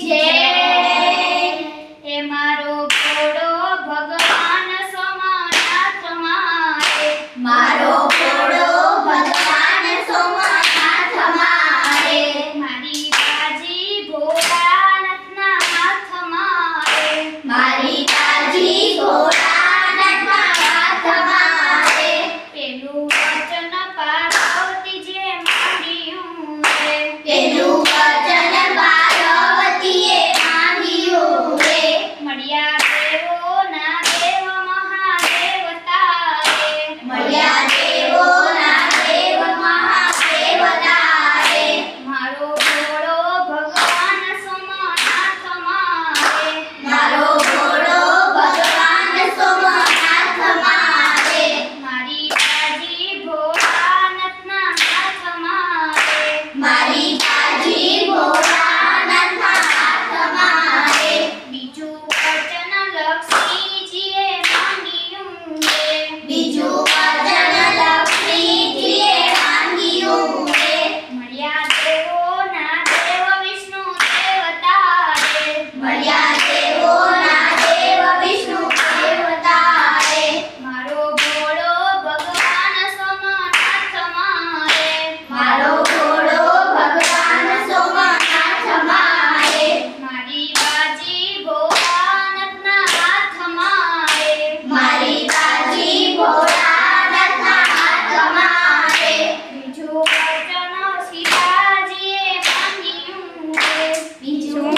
હે મારો ઘોડો ભગવાન સોમનાથ મારે, મારો ઘોડો ભગવાન સોમનાથ મારે, મારી બાજી ભોળાનાથના હાથ મારે, મારી બાજી ભોળાનાથના હાથ મારે, પેલું વચન પાર્વતીજીએ માંગ્યું રે, પેલું વચન પાર્વતીએ માંગ્યું રે, મળ્યા દેવોના દેવ મહાદેવ તારે, મળ્યા દેવોના દેવ મહાદેવ તારે, મારો ઘોડો ભગવાન સોમનાથ મારે, મારો ઘોડો ભગવાન સોમનાથ મારે, મારી બાજી ભોળાનાથના હાથ મારે, મારી બાજી ભોળાનાથના હાથ મારે, બીજું વચન લક્ષ્મીજીએ માંગ્યું રે, બીજું વચન લક્ષ્મીજીએ માંગ્યું રે, મળ્યા દેવોના દેવ વિષ્ણુ દેવ તારે, મળ્યા દેવોના દેવ વિષ્ણુ દેવ તારે, મારો ઘોડો ભગવાન સોમનાથ મારે, મારો ઘોડો ભગવાન સોમનાથ મારે, મારી બાજી ભોળાનાથના હાથ મારે, મારી બાજી ભોળાનાથના હાથ મારે, બીજું વચન સીતાજીએ માંગ્યું રે, બીજું